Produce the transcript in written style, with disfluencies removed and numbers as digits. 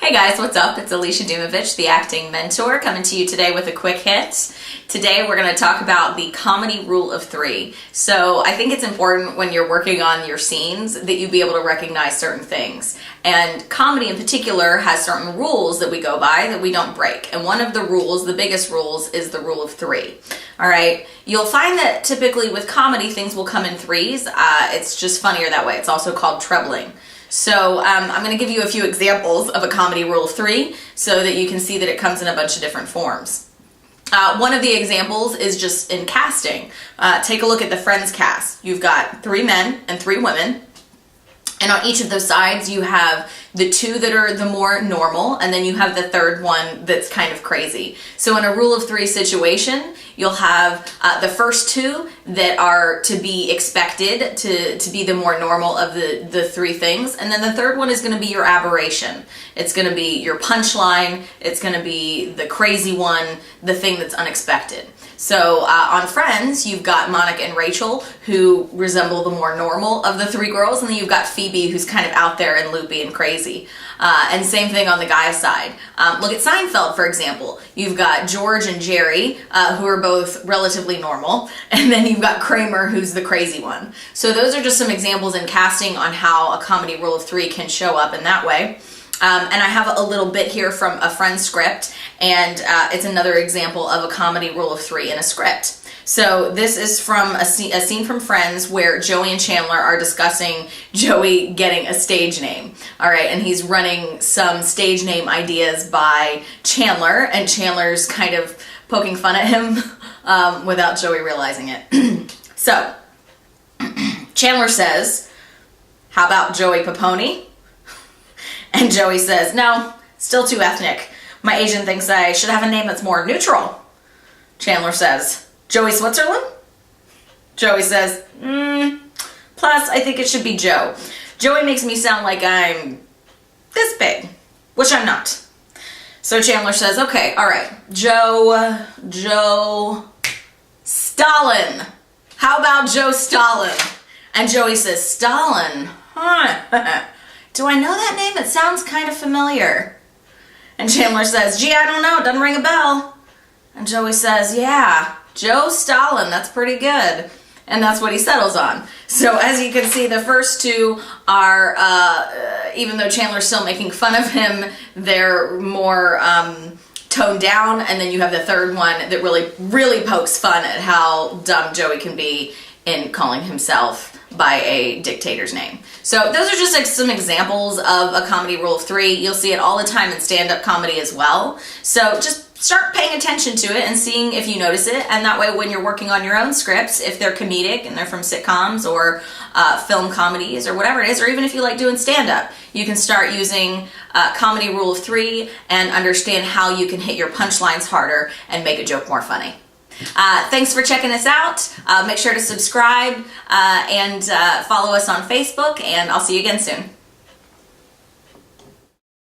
Hey guys, what's up? It's Alicia Dumovich, the acting mentor, coming to you today with a quick hit. Today we're going to talk about the comedy rule of three. So I think it's important when you're working on your scenes that you be able to recognize certain things. And comedy in particular has certain rules that we go by that we don't break. And one of the rules, the biggest rules, is the rule of three. All right, you'll find that typically with comedy things will come in threes. It's just funnier that way. It's also called trebling. So I'm going to give you a few examples of a comedy rule of three so that you can see that it comes in a bunch of different forms. One of the examples is just in casting. Take a look at the Friends cast. You've got 3 men and 3 women. And on each of those sides, you have the 2 that are the more normal, and then you have the third one that's kind of crazy. So in a rule of 3 situation, you'll have the first 2 that are to be expected to be the more normal of the 3 things, and then the third one is going to be your aberration. It's going to be your punchline, it's going to be the crazy one, the thing that's unexpected. So on Friends, you've got Monica and Rachel, who resemble the more normal of the 3 girls, and then you've got Phoebe, who's kind of out there and loopy and crazy. And same thing on the guy's side. Look at Seinfeld, for example. You've got George and Jerry, who are both relatively normal, and then you've got Kramer, who's the crazy one. So those are just some examples in casting on how a comedy rule of 3 can show up in that way. And I have a little bit here from a Friends script, and it's another example of a comedy rule of 3 in a script. So this is from a scene from Friends where Joey and Chandler are discussing Joey getting a stage name. All right, and he's running some stage name ideas by Chandler, and Chandler's kind of poking fun at him without Joey realizing it. So Chandler says, "How about Joey Paponi?" And Joey says, "No, still too ethnic. My agent thinks I should have a name that's more neutral." Chandler says, "Joey Switzerland?" Joey says, "Plus, I think it should be Joe. Joey makes me sound like I'm this big, which I'm not." So Chandler says, "Okay, all right, Joe Stalin. How about Joe Stalin?" And Joey says, "Stalin? Huh. Do I know that name? It sounds kind of familiar." And Chandler says, "Gee, I don't know. Doesn't ring a bell." And Joey says, "Yeah, Joe Stalin. That's pretty good." And that's what he settles on. So as you can see, the first 2 are, even though Chandler's still making fun of him, they're more toned down. And then you have the third one that really pokes fun at how dumb Joey can be in calling himself by a dictator's name. So those are just like some examples of a comedy rule of 3. You'll see it all the time in stand-up comedy as well. So just start paying attention to it and seeing if you notice it. And that way when you're working on your own scripts, if they're comedic and they're from sitcoms or film comedies or whatever it is, or even if you like doing stand-up, you can start using comedy rule of 3 and understand how you can hit your punchlines harder and make a joke more funny. Thanks for checking us out. Make sure to subscribe and follow us on Facebook, and I'll see you again soon.